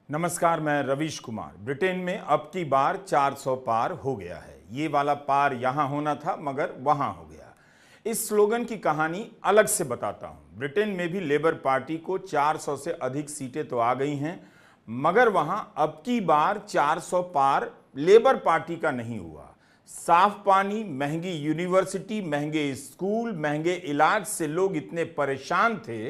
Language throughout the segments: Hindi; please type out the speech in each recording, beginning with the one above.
नमस्कार, मैं रवीश कुमार। ब्रिटेन में अब की बार 400 पार हो गया है। ये वाला पार यहां होना था मगर वहां हो गया। इस स्लोगन की कहानी अलग से बताता हूं। ब्रिटेन में भी लेबर पार्टी को 400 से अधिक सीटें तो आ गई हैं, मगर वहां अब की बार 400 पार लेबर पार्टी का नहीं हुआ। साफ पानी, महंगी यूनिवर्सिटी, महंगे स्कूल, महंगे इलाज से लोग इतने परेशान थे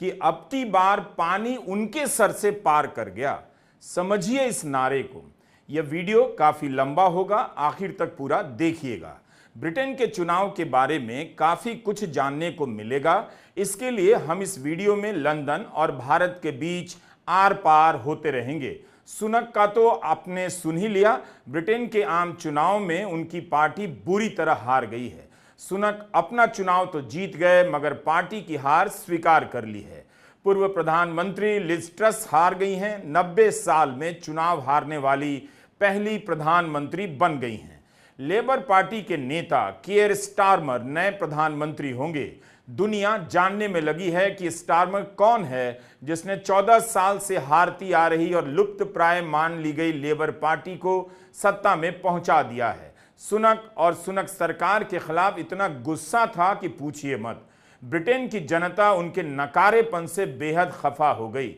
कि अब की बार पानी उनके सर से पार कर गया। समझिए इस नारे को। यह वीडियो काफी लंबा होगा, आखिर तक पूरा देखिएगा। ब्रिटेन के चुनाव के बारे में काफी कुछ जानने को मिलेगा। इसके लिए हम इस वीडियो में लंदन और भारत के बीच आर पार होते रहेंगे। सुनक का तो आपने सुन ही लिया। ब्रिटेन के आम चुनाव में उनकी पार्टी बुरी तरह हार गई है। सुनक अपना चुनाव तो जीत गए मगर पार्टी की हार स्वीकार कर ली है। पूर्व प्रधानमंत्री लिज ट्रस हार गई हैं। 90 साल में चुनाव हारने वाली पहली प्रधानमंत्री बन गई हैं। लेबर पार्टी के नेता कीयर स्टारमर नए प्रधानमंत्री होंगे। दुनिया जानने में लगी है कि स्टारमर कौन है, जिसने 14 साल से हारती आ रही और लुप्त प्राय मान ली गई लेबर पार्टी को सत्ता में पहुंचा दिया है। सुनक और सुनक सरकार के खिलाफ इतना गुस्सा था कि पूछिए मत। ब्रिटेन की जनता उनके नकारेपन से बेहद खफा हो गई।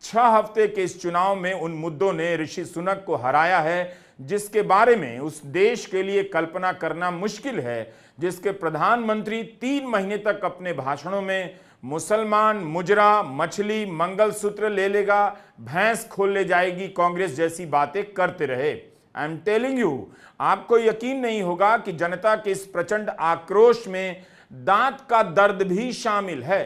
6 हफ्ते के इस चुनाव में उन मुद्दों ने ऋषि सुनक को हराया है जिसके बारे में उस देश के लिए कल्पना करना मुश्किल है, जिसके प्रधानमंत्री 3 महीने तक अपने भाषणों में मुसलमान, मुजरा, मछली, मंगलसूत्र ले लेगा, भैंस खोल ले जाएगी, कांग्रेस जैसी बातें करते रहे। आई एम टेलिंग यू, आपको यकीन नहीं होगा कि जनता के इस प्रचंड आक्रोश में दांत का दर्द भी शामिल है।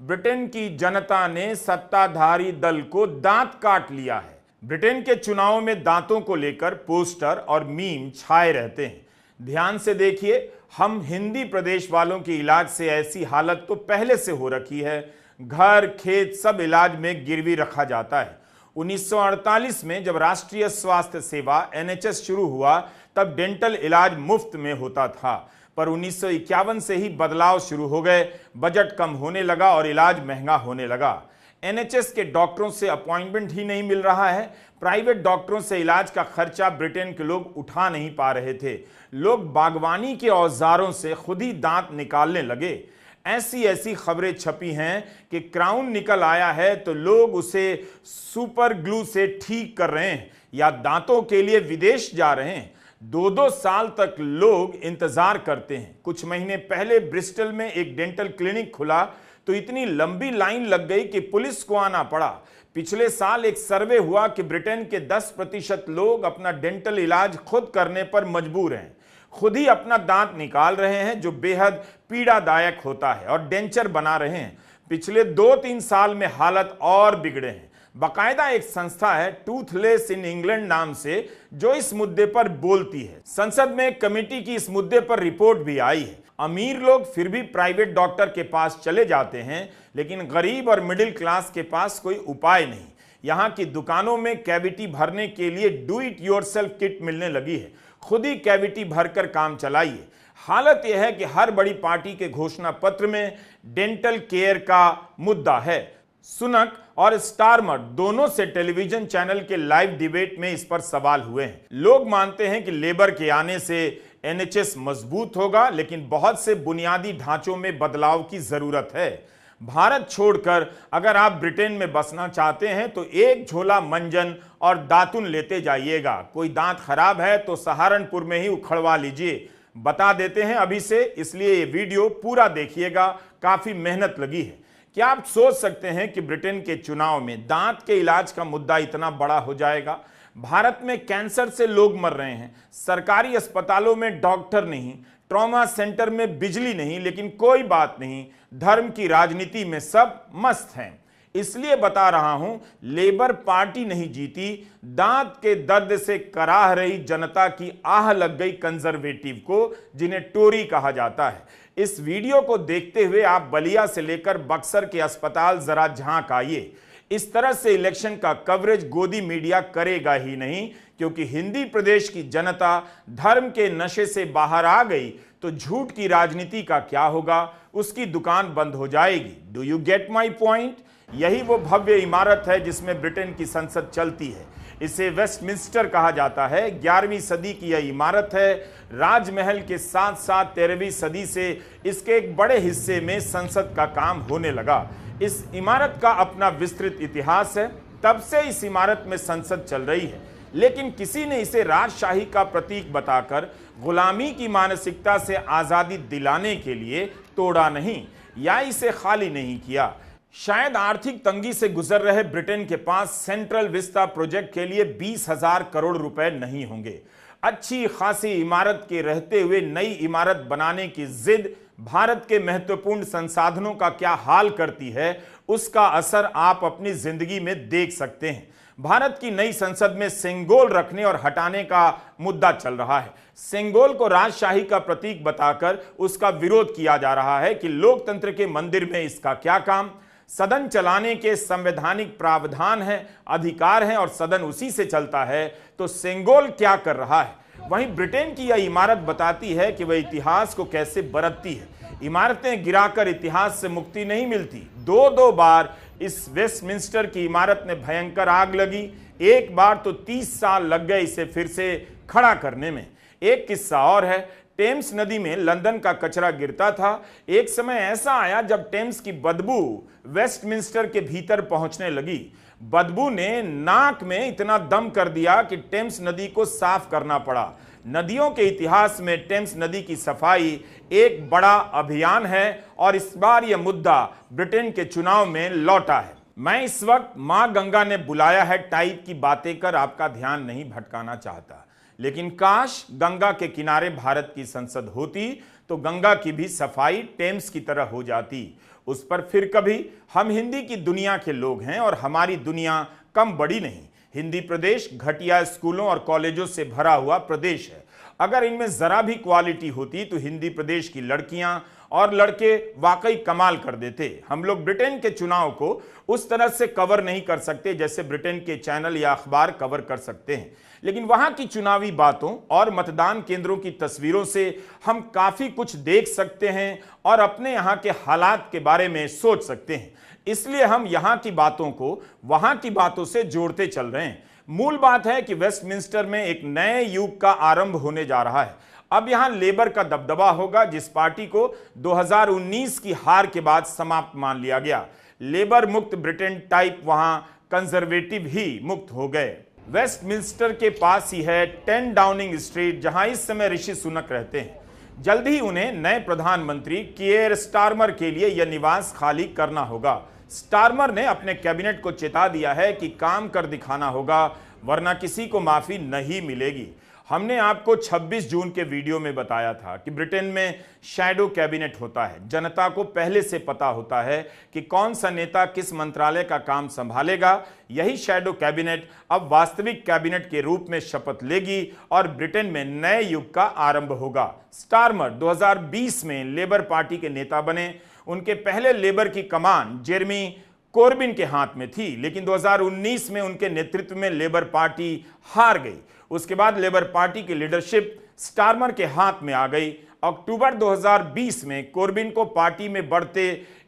ब्रिटेन की जनता ने सत्ताधारी दल को दांत काट लिया है। ब्रिटेन के चुनाव में दांतों को लेकर पोस्टर और मीम छाए रहते हैं। ध्यान से देखिए, हम हिंदी प्रदेश वालों के इलाज से ऐसी हालत तो पहले से हो रखी है। घर, खेत सब इलाज में गिरवी रखा जाता है। 1948 में जब राष्ट्रीय स्वास्थ्य सेवा NHS शुरू हुआ तब डेंटल इलाज मुफ्त में होता था, पर 1951 से ही बदलाव शुरू हो गए। बजट कम होने लगा और इलाज महंगा होने लगा। NHS के डॉक्टरों से अपॉइंटमेंट ही नहीं मिल रहा है। प्राइवेट डॉक्टरों से इलाज का खर्चा ब्रिटेन के लोग उठा नहीं पा रहे थे। लोग बागवानी के औजारों से खुद ही दांत निकालने लगे। ऐसी ऐसी खबरें छपी हैं कि क्राउन निकल आया है तो लोग उसे सुपर ग्लू से ठीक कर रहे हैं या दांतों के लिए विदेश जा रहे हैं। 2-2 साल तक लोग इंतजार करते हैं। कुछ महीने पहले ब्रिस्टल में एक डेंटल क्लिनिक खुला तो इतनी लंबी लाइन लग गई कि पुलिस को आना पड़ा। पिछले साल एक सर्वे हुआ कि ब्रिटेन के 10% लोग अपना डेंटल इलाज खुद करने पर मजबूर हैं। खुद ही अपना दांत निकाल रहे हैं जो बेहद पीड़ादायक होता है और डेंचर बना रहे हैं। पिछले 2-3 साल में हालत और बिगड़े हैं। बाकायदा एक संस्था है टूथलेस इन इंग्लैंड नाम से जो इस मुद्दे पर बोलती है। संसद में एक कमेटी की इस मुद्दे पर रिपोर्ट भी आई है। अमीर लोग फिर भी प्राइवेट डॉक्टर के पास चले जाते हैं, लेकिन गरीब और मिडिल क्लास के पास कोई उपाय नहीं। यहाँ की दुकानों में कैविटी भरने के लिए डू इट योरसेल्फ किट मिलने लगी है। खुद ही कैविटी भरकर काम चलाइए। हालत यह है कि हर बड़ी पार्टी के घोषणा पत्र में डेंटल केयर का मुद्दा है। सुनक और स्टारमर दोनों से टेलीविजन चैनल के लाइव डिबेट में इस पर सवाल हुए हैं। लोग मानते हैं कि लेबर के आने से NHS मजबूत होगा, लेकिन बहुत से बुनियादी ढांचों में बदलाव की जरूरत है। भारत छोड़कर अगर आप ब्रिटेन में बसना चाहते हैं तो एक झोला मंजन और दातुन लेते जाइएगा। कोई दांत खराब है तो सहारनपुर में ही उखड़वा लीजिए। बता देते हैं अभी से, इसलिए ये वीडियो पूरा देखिएगा, काफी मेहनत लगी है। क्या आप सोच सकते हैं कि ब्रिटेन के चुनाव में दांत के इलाज का मुद्दा इतना बड़ा हो जाएगा? भारत में कैंसर से लोग मर रहे हैं, सरकारी अस्पतालों में डॉक्टर नहीं, ट्रॉमा सेंटर में बिजली नहीं, लेकिन कोई बात नहीं, धर्म की राजनीति में सब मस्त हैं। इसलिए बता रहा हूं, लेबर पार्टी नहीं जीती, दांत के दर्द से कराह रही जनता की आह लग गई कंजर्वेटिव को, जिन्हें टोरी कहा जाता है। इस वीडियो को देखते हुए आप बलिया से लेकर बक्सर के अस्पताल जरा झांक आइए। इस तरह से इलेक्शन का कवरेज गोदी मीडिया करेगा ही नहीं, क्योंकि हिंदी प्रदेश की जनता धर्म के नशे से बाहर आ गई तो झूठ की राजनीति का क्या होगा, उसकी दुकान बंद हो जाएगी। Do you get my point? यही वो भव्य इमारत है जिसमें ब्रिटेन की संसद चलती है। इसे वेस्टमिंस्टर कहा जाता है। 11वीं सदी की यह इमारत है। राजमहल के साथ साथ 13वीं सदी से इसके एक बड़े हिस्से में संसद का काम होने लगा। इस इमारत का अपना विस्तृत इतिहास है। तब से इस इमारत में संसद चल रही है, लेकिन किसी ने इसे राजशाही का प्रतीक बताकर गुलामी की मानसिकता से आजादी दिलाने के लिए तोड़ा नहीं या इसे खाली नहीं किया। शायद आर्थिक तंगी से गुजर रहे ब्रिटेन के पास सेंट्रल विस्टा प्रोजेक्ट के लिए 20,000 करोड़ रुपए नहीं होंगे। अच्छी खासी इमारत के रहते हुए नई इमारत बनाने की जिद भारत के महत्वपूर्ण संसाधनों का क्या हाल करती है, उसका असर आप अपनी जिंदगी में देख सकते हैं। भारत की नई संसद में सेंगोल रखने और हटाने का मुद्दा चल रहा है। सेंगोल को राजशाही का प्रतीक बताकर उसका विरोध किया जा रहा है कि लोकतंत्र के मंदिर में इसका क्या काम। सदन चलाने के संवैधानिक प्रावधान हैं, अधिकार हैं और सदन उसी से चलता है, तो सेंगोल क्या कर रहा है। वहीं ब्रिटेन की यह इमारत बताती है कि वह इतिहास को कैसे बरतती है। इमारतें गिराकर इतिहास से मुक्ति नहीं मिलती। दो बार इस वेस्टमिंस्टर की इमारत में भयंकर आग लगी। एक बार तो 30 साल लग गए इसे फिर से खड़ा करने में। एक किस्सा और है। टेम्स नदी में लंदन का कचरा गिरता था। एक समय ऐसा आया जब टेम्स की बदबू वेस्टमिंस्टर के भीतर पहुंचने लगी। बदबू ने नाक में इतना दम कर दिया कि टेम्स नदी को साफ करना पड़ा। नदियों के इतिहास में टेम्स नदी की सफाई एक बड़ा अभियान है और इस बार यह मुद्दा ब्रिटेन के चुनाव में लौटा है। मैं इस वक्त मां गंगा ने बुलाया है टाइप की बातें कर आपका ध्यान नहीं भटकाना चाहता, लेकिन काश गंगा के किनारे भारत की संसद होती तो गंगा की भी सफाई टेम्स की तरह हो जाती। उस पर फिर कभी। हम हिंदी की दुनिया के लोग हैं और हमारी दुनिया कम बड़ी नहीं। हिंदी प्रदेश घटिया स्कूलों और कॉलेजों से भरा हुआ प्रदेश है। अगर इनमें जरा भी क्वालिटी होती तो हिंदी प्रदेश की लड़कियां और लड़के वाकई कमाल कर देते। हम लोग ब्रिटेन के चुनाव को उस तरह से कवर नहीं कर सकते जैसे ब्रिटेन के चैनल या अखबार कवर कर सकते हैं, लेकिन वहां की चुनावी बातों और मतदान केंद्रों की तस्वीरों से हम काफी कुछ देख सकते हैं और अपने यहाँ के हालात के बारे में सोच सकते हैं। इसलिए हम यहाँ की बातों को वहां की बातों से जोड़ते चल रहे हैं। मूल बात है कि वेस्टमिंस्टर में एक नए युग का आरंभ होने जा रहा है। अब यहां लेबर का दबदबा होगा, जिस पार्टी को 2019 की हार के बाद समाप्त मान लिया गया। लेबर मुक्त ब्रिटेन टाइप वहां कंजर्वेटिव ही मुक्त हो गए। वेस्टमिंस्टर के पास ही है 10 डाउनिंग स्ट्रीट, जहां इस समय ऋषि सुनक रहते हैं। जल्द ही उन्हें नए प्रधानमंत्री कियर स्टारमर के लिए यह निवास खाली करना होगा। स्टारमर ने अपने कैबिनेट को चेता दिया है कि काम कर दिखाना होगा, वरना किसी को माफी नहीं मिलेगी। हमने आपको 26 जून के वीडियो में बताया था कि ब्रिटेन में शैडो कैबिनेट होता है। जनता को पहले से पता होता है कि कौन सा नेता किस मंत्रालय का काम संभालेगा। यही शैडो कैबिनेट अब वास्तविक कैबिनेट के रूप में शपथ लेगी और ब्रिटेन में नए युग का आरंभ होगा। स्टारमर 2020 में लेबर पार्टी के नेता बने। उनके पहले लेबर की कमान जेरेमी कोर्बिन के हाथ में थी, लेकिन 2019 में उनके नेतृत्व में लेबर पार्टी हार गई। उसके बाद लेबर पार्टी की लीडरशिप स्टारमर के हाथ में आ गई। अक्टूबर 2020 में कोर्बिन को पार्टी में बढ़ते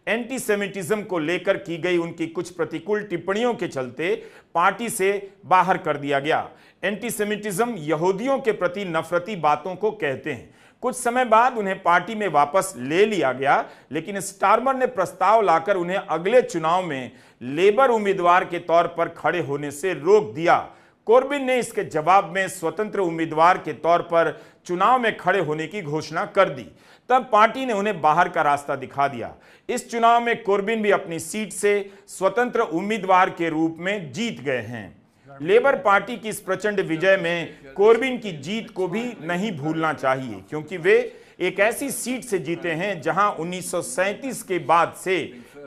एंटीसेमिटिज्म को लेकर की गई उनकी कुछ प्रतिकूल टिप्पणियों के चलते पार्टी से बाहर कर दिया गया। एंटीसेमिटिज्म यहूदियों के प्रति नफरती बातों को कहते हैं। कुछ समय बाद उन्हें पार्टी में वापस ले लिया गया, लेकिन स्टारमर ने प्रस्ताव लाकर उन्हें अगले चुनाव में लेबर उम्मीदवार के तौर पर खड़े होने से रोक दिया। कोर्बिन ने इसके जवाब में स्वतंत्र उम्मीदवार के तौर पर चुनाव में खड़े होने की घोषणा कर दी। तब पार्टी ने उन्हें बाहर का रास्ता दिखा दिया। इस चुनाव में कोर्बिन भी अपनी सीट से स्वतंत्र उम्मीदवार के रूप में जीत गए हैं। लेबर पार्टी की इस प्रचंड विजय में कोर्बिन की जीत को भी नहीं भूलना चाहिए, क्योंकि वे एक ऐसी सीट से जीते हैं जहां 1937 के बाद से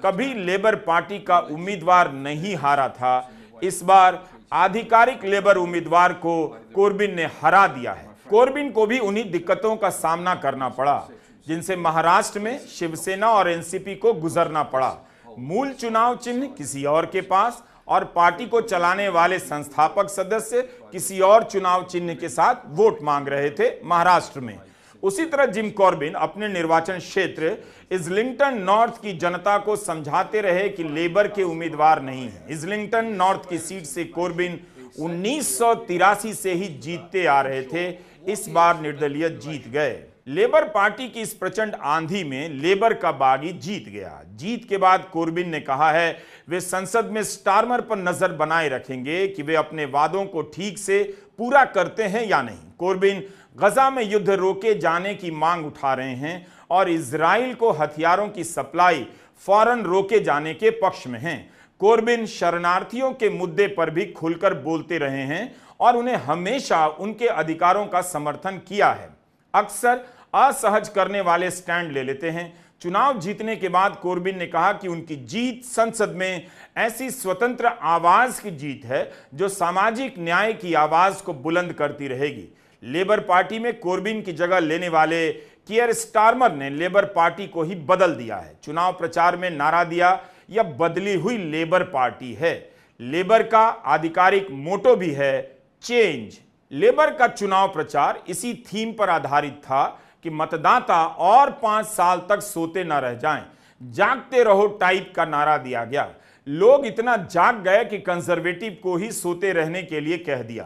कभी लेबर पार्टी का उम्मीदवार नहीं हारा था। इस बार आधिकारिक लेबर उम्मीदवार को कोर्बिन ने हरा दिया है। कोर्बिन को भी उन्हीं दिक्कतों का सामना करना पड़ा जिनसे महाराष्ट्र में शिवसेना और एनसीपी को गुजरना पड़ा। मूल चुनाव चिन्ह किसी और के पास और पार्टी को चलाने वाले संस्थापक सदस्य किसी और चुनाव चिन्ह के साथ वोट मांग रहे थे महाराष्ट्र में। उसी तरह जिम कॉर्बिन अपने निर्वाचन क्षेत्र इस्लिंगटन नॉर्थ की जनता को समझाते रहे कि लेबर के उम्मीदवार नहीं है। इस्लिंगटन नॉर्थ की सीट से कॉर्बिन 1983 से ही जीतते आ रहे थे। इस बार निर्दलीय जीत गए। लेबर पार्टी की इस प्रचंड आंधी में लेबर का बागी जीत गया। जीत के बाद कॉर्बिन ने कहा है वे संसद में स्टारमर पर नजर बनाए रखेंगे कि वे अपने वादों को ठीक से पूरा करते हैं या नहीं। कॉर्बिन गजा में युद्ध रोके जाने की मांग उठा रहे हैं और इजराइल को हथियारों की सप्लाई फौरन रोके जाने के पक्ष में हैं। कॉर्बिन शरणार्थियों के मुद्दे पर भी खुलकर बोलते रहे हैं और उन्हें हमेशा उनके अधिकारों का समर्थन किया है। अक्सर असहज करने वाले स्टैंड ले लेते हैं। चुनाव जीतने के बाद कॉर्बिन ने कहा कि उनकी जीत संसद में ऐसी स्वतंत्र आवाज की जीत है जो सामाजिक न्याय की आवाज को बुलंद करती रहेगी। लेबर पार्टी में कॉर्बिन की जगह लेने वाले कियर स्टारमर ने लेबर पार्टी को ही बदल दिया है। चुनाव प्रचार में नारा दिया, यह बदली हुई लेबर पार्टी है। लेबर का आधिकारिक मोटो भी है, चेंज। लेबर का चुनाव प्रचार इसी थीम पर आधारित था कि मतदाता और 5 साल तक सोते न रह जाएं। जागते रहो टाइप का नारा दिया गया। लोग इतना जाग गए कि कंजर्वेटिव को ही सोते रहने के लिए कह दिया।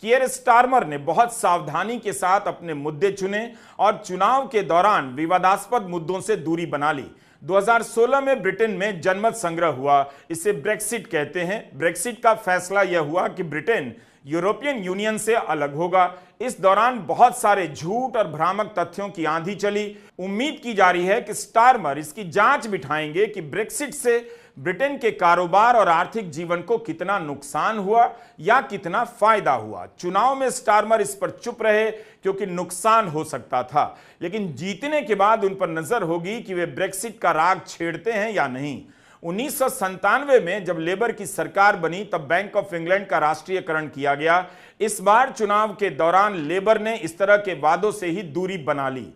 कियर स्टारमर ने बहुत सावधानी के साथ अपने मुद्दे चुने और चुनाव के दौरान विवादास्पद मुद्दों से दूरी बना ली। 2016 में ब्रिटेन में जनमत संग्रह हुआ, इसे ब्रेक्सिट कहते हैं। ब्रेक्सिट का फैसला यह हुआ कि ब्रिटेन यूरोपियन यूनियन से अलग होगा। इस दौरान बहुत सारे झूठ और भ्रामक तथ्यों की आंधी चली। उम्मीद की जा रही है कि स्टारमर इसकी जांच बिठाएंगे कि ब्रेक्सिट से ब्रिटेन के कारोबार और आर्थिक जीवन को कितना नुकसान हुआ या कितना फायदा हुआ। चुनाव में स्टारमर इस पर चुप रहे क्योंकि नुकसान हो सकता था, लेकिन जीतने के बाद उन पर नजर होगी कि वे ब्रेक्सिट का राग छेड़ते हैं या नहीं। 1997 में जब लेबर की सरकार बनी तब बैंक ऑफ इंग्लैंड का राष्ट्रीयकरण किया गया। इस बार चुनाव के दौरान लेबर ने इस तरह के वादों से ही दूरी बना ली।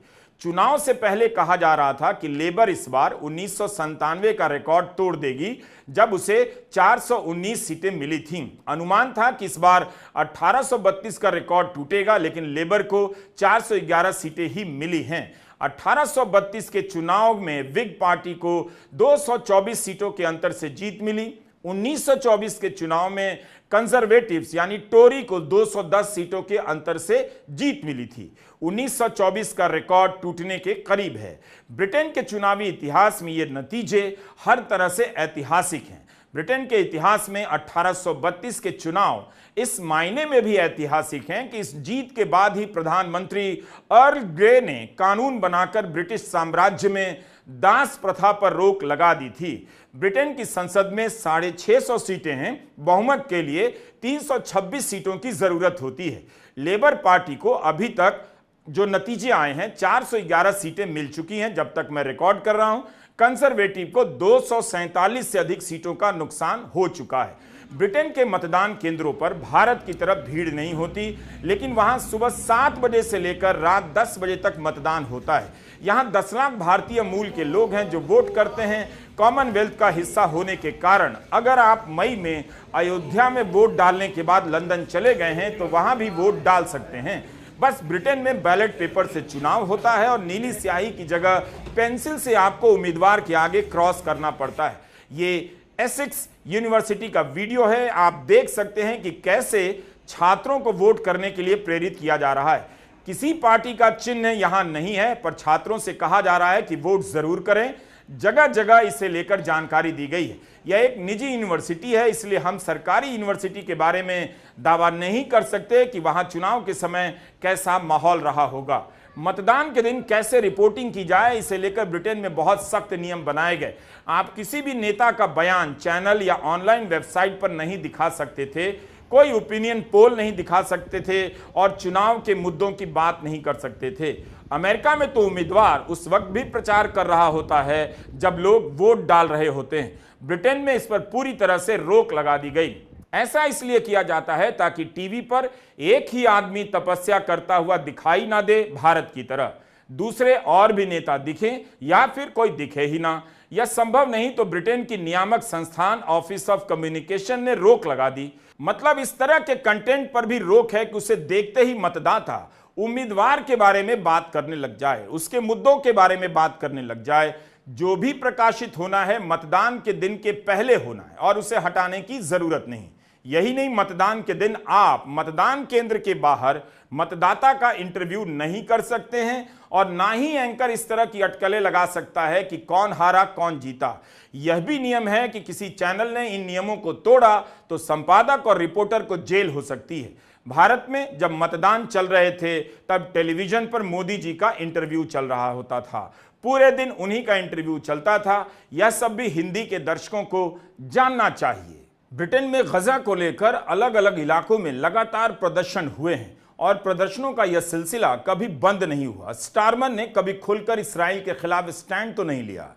चुनाव से पहले कहा जा रहा था कि लेबर इस बार 1997 का रिकॉर्ड तोड़ देगी जब उसे 419 सीटें मिली थीं। अनुमान था कि इस बार 1832 का रिकॉर्ड टूटेगा, लेकिन लेबर को 411 सीटें ही मिली हैं। 1832 के चुनाव में विग पार्टी को 224 सीटों के अंतर से जीत मिली। 1924 के चुनाव में कंजर्वेटिव्स यानी टोरी को 210 सीटों के अंतर से जीत मिली थी। 1924 का रिकॉर्ड टूटने के करीब है। ब्रिटेन के चुनावी इतिहास में ये नतीजे हर तरह से ऐतिहासिक हैं। ब्रिटेन के इतिहास में 1832 के चुनाव इस मायने में भी ऐतिहासिक हैं कि इस जीत के बाद ही प्रधानमंत्री अर्ल ग्रे ने कानून बनाकर ब्रिटिश साम्राज्य में दास प्रथा पर रोक लगा दी थी। ब्रिटेन की संसद में 650 सीटें हैं। बहुमत के लिए 326 सीटों की जरूरत होती है। लेबर पार्टी को अभी तक जो नतीजे आए हैं 411 सीटें मिल चुकी हैं जब तक मैं रिकॉर्ड कर रहा हूं। कंजर्वेटिव को 247 से अधिक सीटों का नुकसान हो चुका है। ब्रिटेन के मतदान केंद्रों पर भारत की तरफ भीड़ नहीं होती, लेकिन वहां सुबह 7 बजे से लेकर रात 10 बजे तक मतदान होता है। यहां 10 लाख भारतीय मूल के लोग हैं जो वोट करते हैं। कॉमनवेल्थ का हिस्सा होने के कारण अगर आप मई में अयोध्या में वोट डालने के बाद लंदन चले गए हैं तो वहां भी वोट डाल सकते हैं। बस ब्रिटेन में बैलेट पेपर से चुनाव होता है और नीली स्याही की जगह पेंसिल से आपको उम्मीदवार के आगे क्रॉस करना पड़ता है। ये एसेक्स यूनिवर्सिटी का वीडियो है। आप देख सकते हैं कि कैसे छात्रों को वोट करने के लिए प्रेरित किया जा रहा है। किसी पार्टी का चिन्ह यहां नहीं है, पर छात्रों से कहा जा रहा है कि वोट जरूर करें। जगह जगह इसे लेकर जानकारी दी गई है। यह एक निजी यूनिवर्सिटी है, इसलिए हम सरकारी यूनिवर्सिटी के बारे में दावा नहीं कर सकते कि वहां चुनाव के समय कैसा माहौल रहा होगा। मतदान के दिन कैसे रिपोर्टिंग की जाए, इसे लेकर ब्रिटेन में बहुत सख्त नियम बनाए गए। आप किसी भी नेता का बयान चैनल या ऑनलाइन वेबसाइट पर नहीं दिखा सकते थे, कोई ओपिनियन पोल नहीं दिखा सकते थे और चुनाव के मुद्दों की बात नहीं कर सकते थे। अमेरिका में तो उम्मीदवार उस वक्त भी प्रचार कर रहा होता है जब लोग वोट डाल रहे होते हैं। ब्रिटेन में इस पर पूरी तरह से रोक लगा दी गई। ऐसा इसलिए किया जाता है ताकि टीवी पर एक ही आदमी तपस्या करता हुआ दिखाई ना दे भारत की तरह, दूसरे और भी नेता दिखें या फिर कोई दिखे ही ना। यह संभव नहीं तो ब्रिटेन की नियामक संस्थान ऑफिस ऑफ कम्युनिकेशन ने रोक लगा दी। मतलब इस तरह के कंटेंट पर भी रोक है कि उसे देखते ही मतदाता उम्मीदवार के बारे में बात करने लग जाए, उसके मुद्दों के बारे में बात करने लग जाए, जो भी प्रकाशित होना है मतदान के दिन के पहले होना है और उसे हटाने की जरूरत नहीं। यही नहीं, मतदान के दिन आप मतदान केंद्र के बाहर मतदाता का इंटरव्यू नहीं कर सकते हैं और ना ही एंकर इस तरह की अटकलें लगा सकता है कि कौन हारा कौन जीता। यह भी नियम है कि किसी चैनल ने इन नियमों को तोड़ा तो संपादक और रिपोर्टर को जेल हो सकती है। भारत में जब मतदान चल रहे थे तब टेलीविजन पर मोदी जी का इंटरव्यू चल रहा होता था, पूरे दिन उन्हीं का इंटरव्यू चलता था। यह सब भी हिंदी के दर्शकों को जानना चाहिए। ब्रिटेन में गजा को लेकर अलग अलग इलाकों में लगातार प्रदर्शन हुए हैं और प्रदर्शनों का यह सिलसिला कभी बंद नहीं हुआ। स्टारमर ने कभी खुलकर इसराइल के खिलाफ स्टैंड तो नहीं लिया,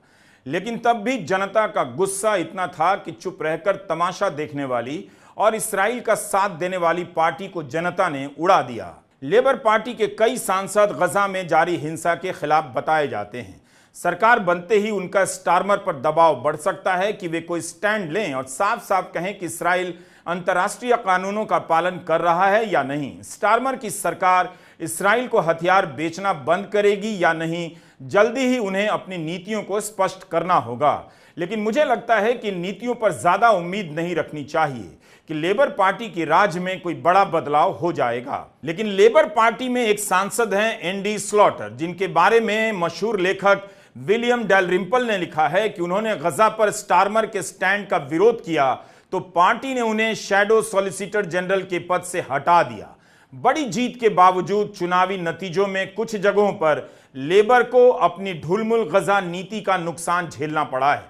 लेकिन तब भी जनता का गुस्सा इतना था कि चुप रहकर तमाशा देखने वाली और इसराइल का साथ देने वाली पार्टी को जनता ने उड़ा दिया। लेबर पार्टी के कई सांसद गजा में जारी हिंसा के खिलाफ बताए जाते हैं। सरकार बनते ही उनका स्टारमर पर दबाव बढ़ सकता है कि वे कोई स्टैंड लें और साफ साफ कहें कि इसराइल अंतर्राष्ट्रीय कानूनों का पालन कर रहा है या नहीं। स्टारमर की सरकार इसराइल को हथियार बेचना बंद करेगी या नहीं, जल्दी ही उन्हें अपनी नीतियों को स्पष्ट करना होगा। लेकिन मुझे लगता है कि नीतियों पर ज्यादा उम्मीद नहीं रखनी चाहिए कि लेबर पार्टी के राज में कोई बड़ा बदलाव हो जाएगा। लेकिन लेबर पार्टी में एक सांसद हैं एंडी स्लॉटर, जिनके बारे में मशहूर लेखक विलियम डेलरिम्पल ने लिखा है कि उन्होंने गजा पर स्टारमर के स्टैंड का विरोध किया तो पार्टी ने उन्हें शैडो सॉलिसिटर जनरल के पद से हटा दिया। बड़ी जीत के बावजूद चुनावी नतीजों में कुछ जगहों पर लेबर को अपनी ढुलमुल गजा नीति का नुकसान झेलना पड़ा है।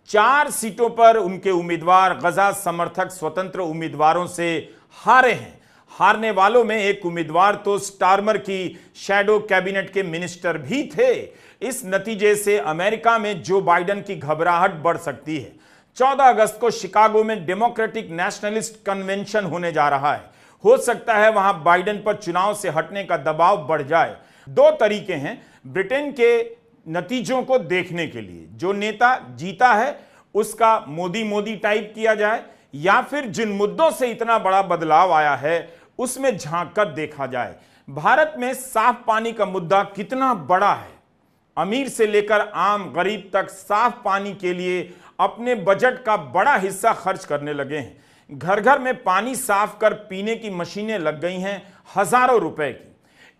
4 सीटों पर उनके उम्मीदवार गजा समर्थक स्वतंत्र उम्मीदवारों से हारे हैं। हारने वालों में एक उम्मीदवार तो स्टारमर की शैडो कैबिनेट के मिनिस्टर भी थे। इस नतीजे से अमेरिका में जो बाइडेन की घबराहट बढ़ सकती है। 14 अगस्त को शिकागो में डेमोक्रेटिक नेशनलिस्ट कन्वेंशन होने जा रहा है। हो सकता है वहां बाइडेन पर चुनाव से हटने का दबाव बढ़ जाए। 2 तरीके हैं ब्रिटेन के नतीजों को देखने के लिए। जो नेता जीता है उसका मोदी मोदी टाइप किया जाए, या फिर जिन मुद्दों से इतना बड़ा बदलाव आया है उसमें झांक कर देखा जाए। भारत में साफ पानी का मुद्दा कितना बड़ा है। अमीर से लेकर आम गरीब तक साफ पानी के लिए अपने बजट का बड़ा हिस्सा खर्च करने लगे हैं। घर घर में पानी साफ कर पीने की मशीनें लग गई हैं हजारों रुपए की।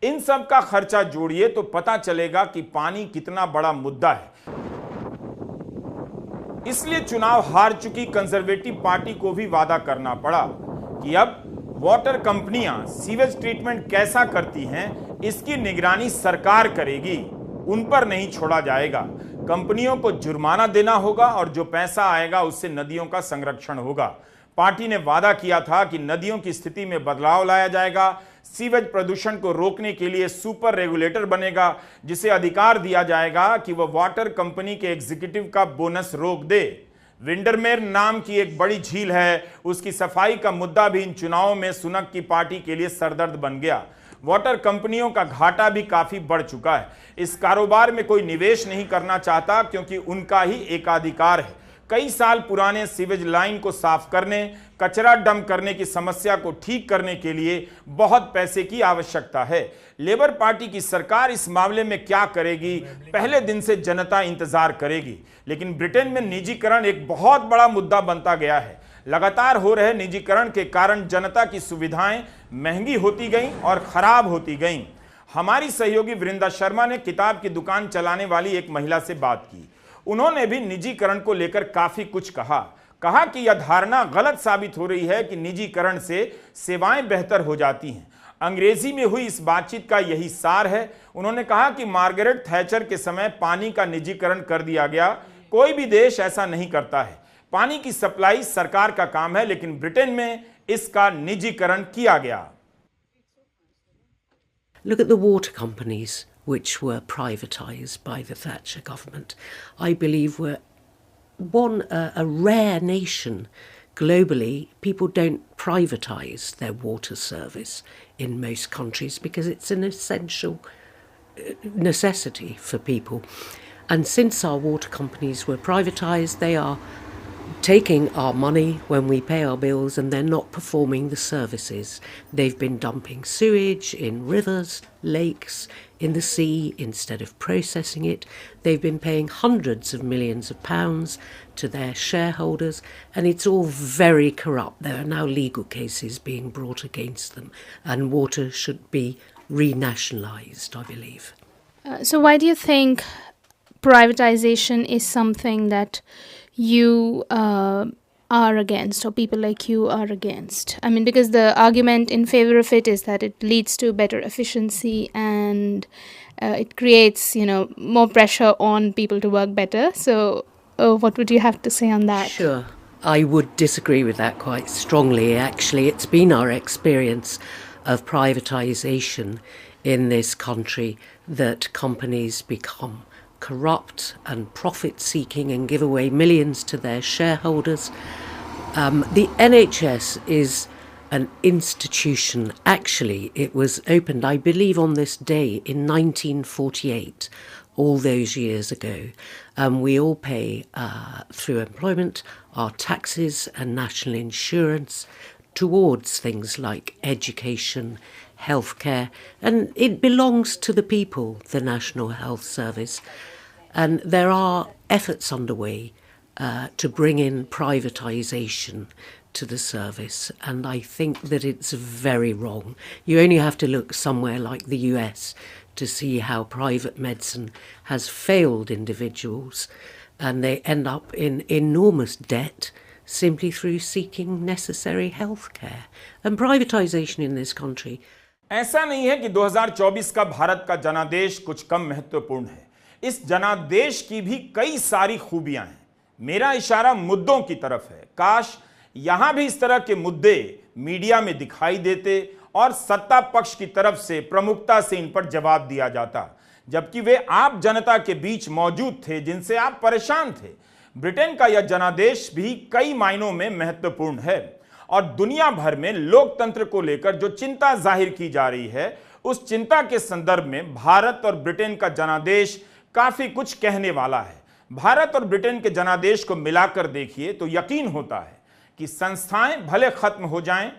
इन सब का खर्चा जोड़िए तो पता चलेगा कि पानी कितना बड़ा मुद्दा है। इसलिए चुनाव हार चुकी कंजर्वेटिव पार्टी को भी वादा करना पड़ा कि अब वाटर कंपनियां सीवेज ट्रीटमेंट कैसा करती हैं इसकी निगरानी सरकार करेगी, उन पर नहीं छोड़ा जाएगा। कंपनियों को जुर्माना देना होगा और जो पैसा आएगा उससे नदियों का संरक्षण होगा। पार्टी ने वादा किया था कि नदियों की स्थिति में बदलाव लाया जाएगा। सीवेज प्रदूषण को रोकने के लिए सुपर रेगुलेटर बनेगा, जिसे अधिकार दिया जाएगा कि वह वाटर कंपनी के एग्जीक्यूटिव का बोनस रोक दे। विंडरमेर नाम की एक बड़ी झील है, उसकी सफाई का मुद्दा भी इन चुनावों में सुनक की पार्टी के लिए सरदर्द बन गया। वाटर कंपनियों का घाटा भी काफी बढ़ चुका है। इस कारोबार में कोई निवेश नहीं करना चाहता क्योंकि उनका ही एकाधिकार है। कई साल पुराने सीवेज लाइन को साफ करने, कचरा डंप करने की समस्या को ठीक करने के लिए बहुत पैसे की आवश्यकता है। लेबर पार्टी की सरकार इस मामले में क्या करेगी, पहले दिन से जनता इंतजार करेगी। लेकिन ब्रिटेन में निजीकरण एक बहुत बड़ा मुद्दा बनता गया है। लगातार हो रहे निजीकरण के कारण जनता की सुविधाएं महंगी होती गईं और खराब होती गईं। हमारी सहयोगी वृंदा शर्मा ने किताब की दुकान चलाने वाली एक महिला से बात की। उन्होंने भी निजीकरण को लेकर काफी कुछ कहा कि यह धारणा गलत साबित हो रही है कि निजीकरण से सेवाएं बेहतर हो जाती हैं। अंग्रेजी में हुई इस बातचीत का यही सार है। उन्होंने कहा कि मार्गरेट थैचर के समय पानी का निजीकरण कर दिया गया। कोई भी देश ऐसा नहीं करता है। पानी की सप्लाई सरकार का काम है, लेकिन ब्रिटेन में इसका निजीकरण किया गया। Look at the water companies which were privatised by the Thatcher government. I believe we're a rare nation globally. People don't privatise their water service in most countries because it's an essential necessity for people. And since our water companies were privatised, they are taking our money when we pay our bills and they're not performing the services. They've been dumping sewage in rivers, lakes, in the sea instead of processing it. They've been paying hundreds of millions of pounds to their shareholders, and it's all very corrupt. There are now legal cases being brought against them, and water should be renationalised, I believe. So why do you think privatization is something that you are against, or people like you are against? I mean, because the argument in favor of it is that it leads to better efficiency and it creates, more pressure on people to work better. So what would you have to say on that? Sure. I would disagree with that quite strongly, actually. It's been our experience of privatisation in this country that companies become corrupt and profit-seeking and give away millions to their shareholders. The NHS is an institution. Actually, it was opened, I believe, on this day in 1948, all those years ago. We all pay, through employment, our taxes and national insurance towards things like education, healthcare, and it belongs to the people, the National Health Service. And there are efforts underway to bring in privatisation to the service, and I think that it's very wrong. You only have to look somewhere like the US to see how private medicine has failed individuals, and they end up in enormous debt simply through seeking necessary health care. And privatisation in this country. ऐसा नहीं है कि 2024 का भारत का जनादेश कुछ कम महत्वपूर्ण है। इस जनादेश की भी कई सारी खूबियां हैं। मेरा इशारा मुद्दों की तरफ है। काश यहां भी इस तरह के मुद्दे मीडिया में दिखाई देते और सत्ता पक्ष की तरफ से प्रमुखता से इन पर जवाब दिया जाता, जबकि वे आप जनता के बीच मौजूद थे जिनसे आप परेशान थे। ब्रिटेन का यह जनादेश भी कई मायनों में महत्वपूर्ण है और दुनिया भर में लोकतंत्र को लेकर जो चिंता जाहिर की जा रही है, उस चिंता के संदर्भ में भारत और ब्रिटेन का जनादेश काफी कुछ कहने वाला है। भारत और ब्रिटेन के जनादेश को मिलाकर देखिए तो यकीन होता है कि संस्थाएं भले खत्म हो जाएं,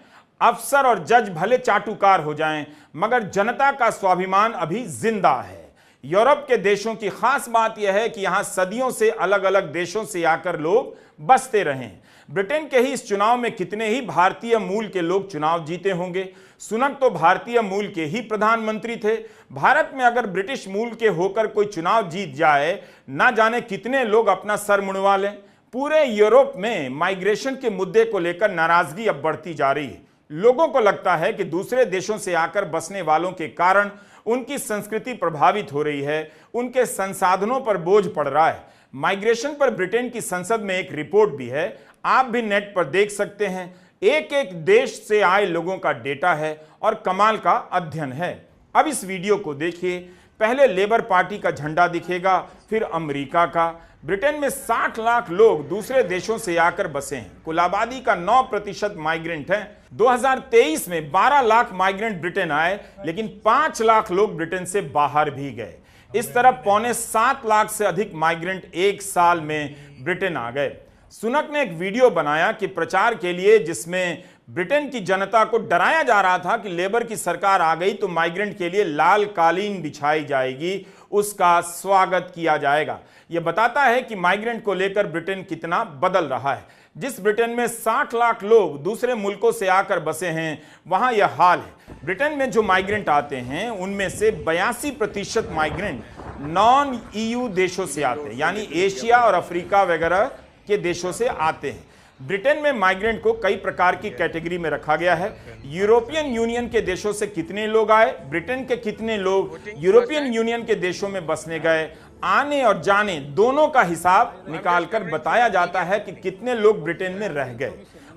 अफसर और जज भले चाटुकार हो जाएं, मगर जनता का स्वाभिमान अभी जिंदा है। यूरोप के देशों की खास बात यह है कि यहां सदियों से अलग अलग देशों से आकर लोग बसते रहे। ब्रिटेन के ही इस चुनाव में कितने ही भारतीय मूल के लोग चुनाव जीते होंगे। सुनक तो भारतीय मूल के ही प्रधानमंत्री थे। भारत में अगर ब्रिटिश मूल के होकर कोई चुनाव जीत जाए, ना जाने कितने लोग अपना सर मुंडवा लें। पूरे यूरोप में माइग्रेशन के मुद्दे को लेकर नाराजगी अब बढ़ती जा रही है। लोगों को लगता है कि दूसरे देशों से आकर बसने वालों के कारण उनकी संस्कृति प्रभावित हो रही है, उनके संसाधनों पर बोझ पड़ रहा है। माइग्रेशन पर ब्रिटेन की संसद में एक रिपोर्ट भी है, आप भी नेट पर देख सकते हैं। एक एक देश से आए लोगों का डेटा है और कमाल का अध्ययन है। अब इस वीडियो को देखिए। पहले लेबर पार्टी का झंडा दिखेगा, फिर अमेरिका का। ब्रिटेन में 60 लाख लोग दूसरे देशों से आकर बसे हैं। कुल आबादी का 9% माइग्रेंट है। 2023 में 12 लाख माइग्रेंट ब्रिटेन आए, लेकिन 5 लाख लोग ब्रिटेन से बाहर भी गए। इस तरह 6.25 लाख से अधिक माइग्रेंट एक साल में ब्रिटेन आ गए। सुनक ने एक वीडियो बनाया कि प्रचार के लिए, जिसमें ब्रिटेन की जनता को डराया जा रहा था कि लेबर की सरकार आ गई तो माइग्रेंट के लिए लाल कालीन बिछाई जाएगी, उसका स्वागत किया जाएगा। यह बताता है कि माइग्रेंट को लेकर ब्रिटेन कितना बदल रहा है। जिस ब्रिटेन में 60 लाख लोग दूसरे मुल्कों से आकर बसे हैं, वहां यह हाल है। ब्रिटेन में जो माइग्रेंट आते हैं, उनमें से 82% माइग्रेंट नॉन ईयू देशों से आते हैं, यानी एशिया और अफ्रीका वगैरह के देशों से आते हैं। ब्रिटेन में माइग्रेंट को कई प्रकार की कैटेगरी में रखा गया है। यूरोपियन यूनियन के देशों से कितने लोग आए, ब्रिटेन के कितने लोग यूरोपियन यूनियन के देशों में बसने गए, आने और जाने दोनों का हिसाब निकालकर बताया जाता है कि कितने लोग ब्रिटेन में रह गए।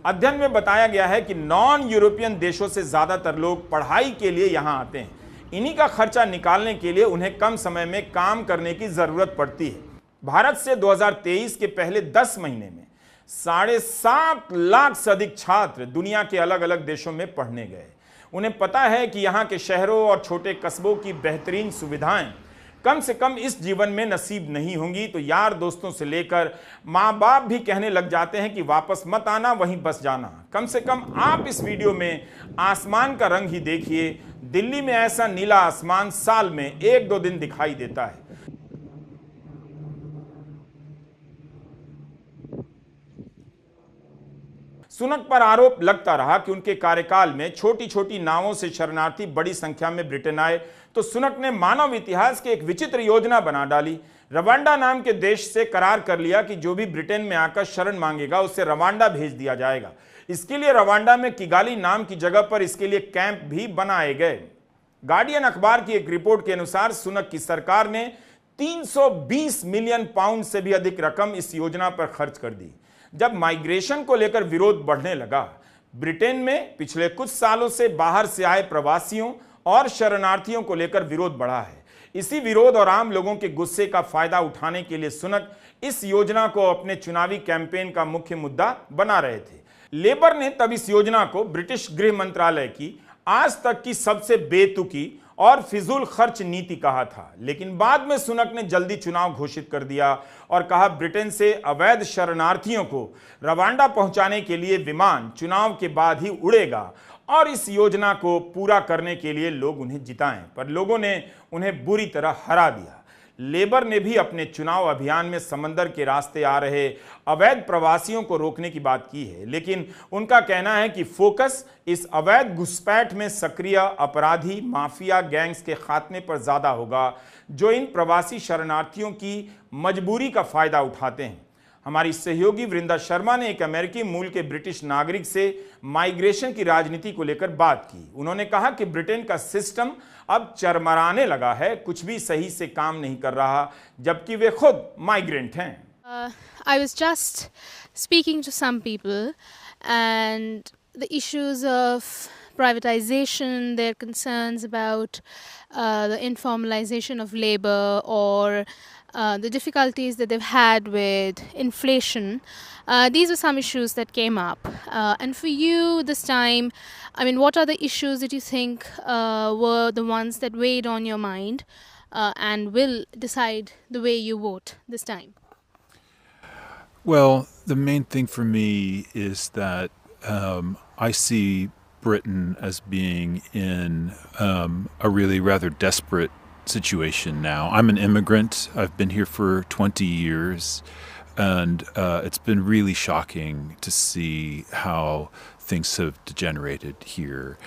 अध्ययन में बताया गया है कि नॉन यूरोपियन देशों से ज्यादातर लोग पढ़ाई के लिए यहां आते हैं। इन्हीं का खर्चा निकालने के लिए उन्हें कम समय में काम करने की जरूरत पड़ती है। भारत से 2023 के पहले 10 महीने में 7.5 लाख से अधिक छात्र दुनिया के अलग अलग देशों में पढ़ने गए। उन्हें पता है कि यहाँ के शहरों और छोटे कस्बों की बेहतरीन सुविधाएं कम से कम इस जीवन में नसीब नहीं होंगी तो यार दोस्तों से लेकर माँ बाप भी कहने लग जाते हैं कि वापस मत आना, वहीं बस जाना। कम से कम आप इस वीडियो में आसमान का रंग ही देखिए। दिल्ली में ऐसा नीला आसमान साल में 1-2 दिन दिखाई देता है। सुनक पर आरोप लगता रहा कि उनके कार्यकाल में छोटी छोटी नावों से शरणार्थी बड़ी संख्या में ब्रिटेन आए, तो सुनक ने मानव इतिहास की एक विचित्र योजना बना डाली। रवांडा नाम के देश से करार कर लिया कि जो भी ब्रिटेन में आकर शरण मांगेगा उसे रवांडा भेज दिया जाएगा। इसके लिए रवांडा में किगाली नाम की जगह पर इसके लिए कैंप भी बनाए गए। गार्डियन अखबार की एक रिपोर्ट के अनुसार सुनक की सरकार ने 320 मिलियन पाउंड से भी अधिक रकम इस योजना पर खर्च कर दी। जब माइग्रेशन को लेकर विरोध बढ़ने लगा, ब्रिटेन में पिछले कुछ सालों से बाहर से आए प्रवासियों और शरणार्थियों को लेकर विरोध बढ़ा है। इसी विरोध और आम लोगों के गुस्से का फायदा उठाने के लिए सुनक इस योजना को अपने चुनावी कैंपेन का मुख्य मुद्दा बना रहे थे। लेबर ने तब इस योजना को ब्रिटिश गृह मंत्रालय की आज तक की सबसे बेतुकी और फिजूल खर्च नीति कहा था, लेकिन बाद में सुनक ने जल्दी चुनाव घोषित कर दिया और कहा ब्रिटेन से अवैध शरणार्थियों को रवांडा पहुंचाने के लिए विमान चुनाव के बाद ही उड़ेगा और इस योजना को पूरा करने के लिए लोग उन्हें जिताएं। पर लोगों ने उन्हें बुरी तरह हरा दिया। लेबर ने भी अपने चुनाव अभियान में समंदर के रास्ते आ रहे अवैध प्रवासियों को रोकने की बात की है, लेकिन उनका कहना है कि फोकस इस अवैध घुसपैठ में सक्रिय अपराधी माफिया गैंग्स के खात्मे पर ज्यादा होगा, जो इन प्रवासी शरणार्थियों की मजबूरी का फायदा उठाते हैं। हमारी सहयोगी वृंदा शर्मा ने एक अमेरिकी मूल के ब्रिटिश नागरिक से माइग्रेशन की राजनीति को लेकर बात की। उन्होंने कहा कि ब्रिटेन का सिस्टम अब चरमराने लगा है, कुछ भी सही से काम नहीं कर रहा, जबकि वे खुद माइग्रेंट हैं। I was just speaking to some people, and the issues of privatization, their concerns about the informalization of labor, or the difficulties that they've had with inflation. These were some issues that came up. And for you this time, I mean, what are the issues that you think were the ones that weighed on your mind and will decide the way you vote this time? Well, the main thing for me is that I see Britain as being in a really rather desperate situation now. I'm an immigrant. I've been here for 20 years, and it's been really shocking to see how things have degenerated here.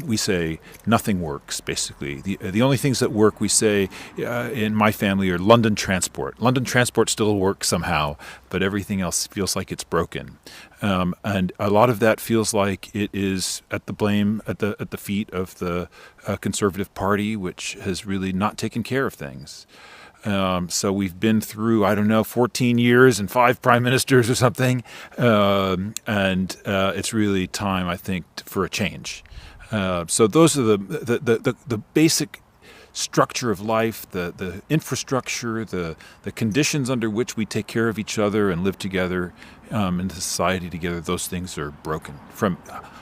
We say nothing works, basically. The only things that work, we say, in my family, are London Transport. London Transport still works somehow, but everything else feels like it's broken. And a lot of that feels like it is at the feet of the Conservative Party, which has really not taken care of things. So we've been through, 14 years and 5 prime ministers or something, and it's really time, I think, for a change. So those are the basic structure of life, the infrastructure, the conditions under which we take care of each other and live together in society together. Those things are broken, from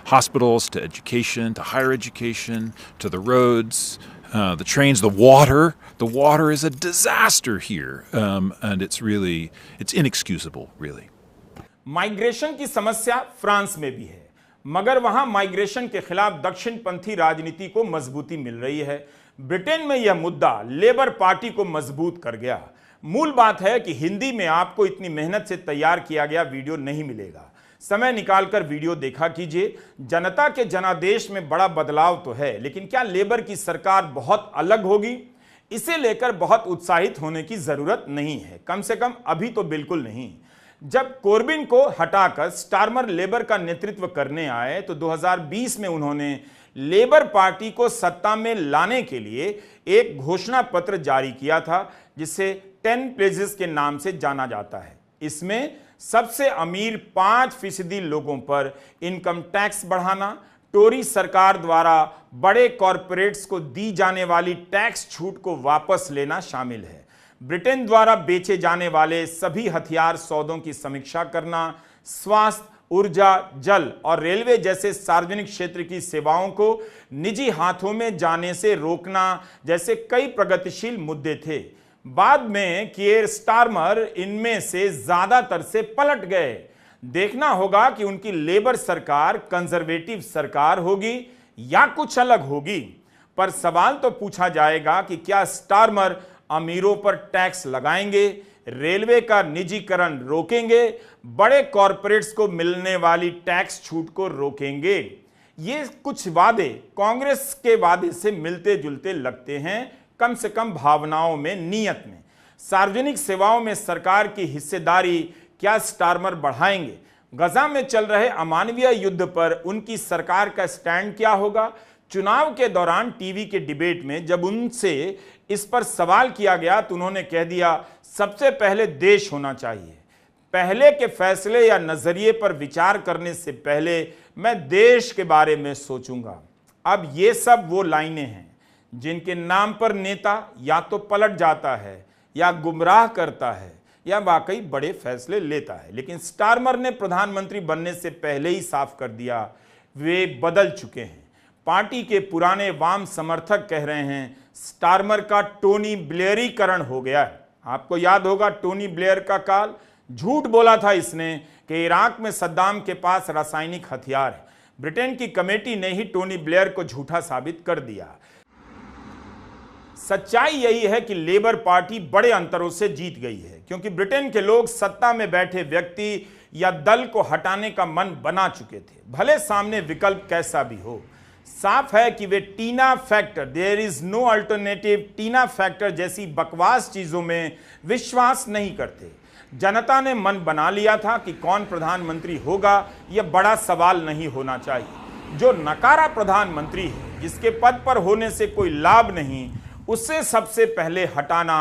hospitals to education to higher education to the roads. The trains, the water is a disaster here, and it's inexcusable, really. Migration की समस्या फ्रांस में भी है, मगर वहां माइग्रेशन के खिलाफ दक्षिणपंथी राजनीति को मजबूती मिल रही है। ब्रिटेन में यह मुद्दा लेबर पार्टी को मजबूत कर गया। मूल बात है कि हिंदी में आपको इतनी मेहनत से तैयार किया गया वीडियो नहीं मिलेगा। समय निकालकर वीडियो देखा कीजिए। जनता के जनादेश में बड़ा बदलाव तो है, लेकिन क्या लेबर की सरकार बहुत अलग होगी? इसे लेकर बहुत उत्साहित होने की जरूरत नहीं है, कम से कम अभी तो बिल्कुल नहीं। जब कोर्बिन को हटाकर स्टारमर लेबर का नेतृत्व करने आए तो 2020 में उन्होंने लेबर पार्टी को सत्ता में लाने के लिए एक घोषणा पत्र जारी किया था, जिसे 10 प्लेजेस के नाम से जाना जाता है। इसमें सबसे अमीर 5% लोगों पर इनकम टैक्स बढ़ाना, टोरी सरकार द्वारा बड़े कॉरपोरेट्स को दी जाने वाली टैक्स छूट को वापस लेना शामिल है, ब्रिटेन द्वारा बेचे जाने वाले सभी हथियार सौदों की समीक्षा करना, स्वास्थ्य, ऊर्जा, जल और रेलवे जैसे सार्वजनिक क्षेत्र की सेवाओं को निजी हाथों में जाने से रोकना जैसे कई प्रगतिशील मुद्दे थे। बाद में कियर स्टारमर इनमें से ज्यादातर से पलट गए। देखना होगा कि उनकी लेबर सरकार कंजर्वेटिव सरकार होगी या कुछ अलग होगी, पर सवाल तो पूछा जाएगा कि क्या स्टारमर अमीरों पर टैक्स लगाएंगे, रेलवे का निजीकरण रोकेंगे, बड़े कॉरपोरेट्स को मिलने वाली टैक्स छूट को रोकेंगे। ये कुछ वादे कांग्रेस के वादे से मिलते जुलते लगते हैं, कम से कम भावनाओं में, नीयत में। सार्वजनिक सेवाओं में सरकार की हिस्सेदारी क्या स्टारमर बढ़ाएंगे? गजा में चल रहे अमानवीय युद्ध पर उनकी सरकार का स्टैंड क्या होगा? चुनाव के दौरान टीवी के डिबेट में जब उनसे इस पर सवाल किया गया तो उन्होंने कह दिया, सबसे पहले देश होना चाहिए, पहले के फैसले या नजरिए पर विचार करने से पहले मैं देश के बारे में सोचूंगा। अब ये सब वो लाइनें हैं जिनके नाम पर नेता या तो पलट जाता है या गुमराह करता है या वाकई बड़े फैसले लेता है। लेकिन स्टारमर ने प्रधानमंत्री बनने से पहले ही साफ कर दिया वे बदल चुके हैं। पार्टी के पुराने वाम समर्थक कह रहे हैं स्टारमर का टोनी ब्लेयरीकरण हो गया है। आपको याद होगा टोनी ब्लेयर का काल। झूठ बोला था इसने कि इराक में सद्दाम के पास रासायनिक हथियार है। ब्रिटेन की कमेटी ने ही टोनी ब्लेयर को झूठा साबित कर दिया। सच्चाई यही है कि लेबर पार्टी बड़े अंतरों से जीत गई है, क्योंकि ब्रिटेन के लोग सत्ता में बैठे व्यक्ति या दल को हटाने का मन बना चुके थे, भले सामने विकल्प कैसा भी हो। साफ है कि वे TINA factor, there is no alternative, TINA factor जैसी बकवास चीजों में विश्वास नहीं करते। जनता ने मन बना लिया था कि कौन प्रधानमंत्री होगा यह बड़ा सवाल नहीं होना चाहिए। जो नकारा प्रधानमंत्री है, जिसके पद पर होने से कोई लाभ नहीं, उससे सबसे पहले हटाना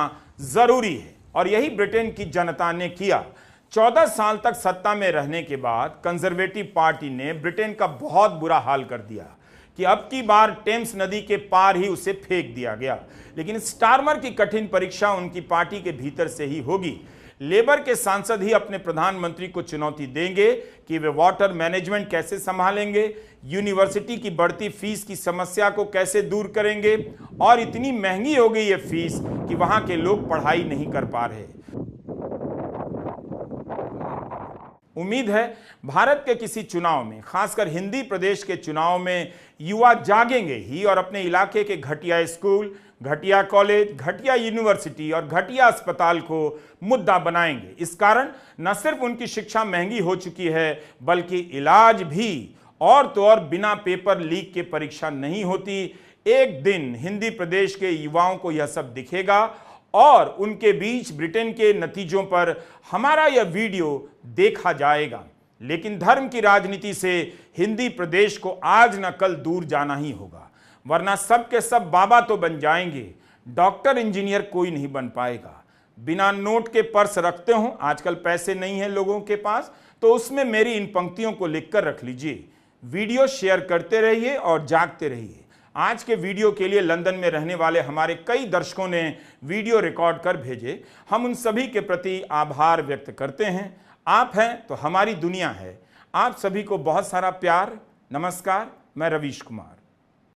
जरूरी है, और यही ब्रिटेन की जनता ने किया। 14 साल तक सत्ता में रहने के बाद कंजर्वेटिव पार्टी ने ब्रिटेन का बहुत बुरा हाल कर दिया कि अब की बार टेम्स नदी के पार ही उसे फेंक दिया गया। लेकिन स्टारमर की कठिन परीक्षा उनकी पार्टी के भीतर से ही होगी। लेबर के सांसद ही अपने प्रधानमंत्री को चुनौती देंगे कि वे वाटर मैनेजमेंट कैसे संभालेंगे, यूनिवर्सिटी की बढ़ती फीस की समस्या को कैसे दूर करेंगे, और इतनी महंगी हो गई है फीस कि वहां के लोग पढ़ाई नहीं कर पा रहे। उम्मीद है भारत के किसी चुनाव में, खासकर हिंदी प्रदेश के चुनाव में, युवा जागेंगे ही और अपने इलाके के घटिया स्कूल, घटिया कॉलेज, घटिया यूनिवर्सिटी और घटिया अस्पताल को मुद्दा बनाएंगे। इस कारण न सिर्फ उनकी शिक्षा महंगी हो चुकी है, बल्कि इलाज भी, और तो और बिना पेपर लीक के परीक्षा नहीं होती। एक दिन हिंदी प्रदेश के युवाओं को यह सब दिखेगा और उनके बीच ब्रिटेन के नतीजों पर हमारा यह वीडियो देखा जाएगा। लेकिन धर्म की राजनीति से हिंदी प्रदेश को आज न कल दूर जाना ही होगा, वरना सब के सब बाबा तो बन जाएंगे, डॉक्टर इंजीनियर कोई नहीं बन पाएगा। बिना नोट के पर्स रखते हो, आजकल पैसे नहीं है लोगों के पास, तो उसमें मेरी इन पंक्तियों को लिखकर रख लीजिए। वीडियो शेयर करते रहिए और जागते रहिए। आज के वीडियो के लिए लंदन में रहने वाले हमारे कई दर्शकों ने वीडियो रिकॉर्ड कर भेजे। हम उन सभी के प्रति आभार व्यक्त करते हैं। आप हैं तो हमारी दुनिया है। आप सभी को बहुत सारा प्यार। नमस्कार, मैं रवीश कुमार।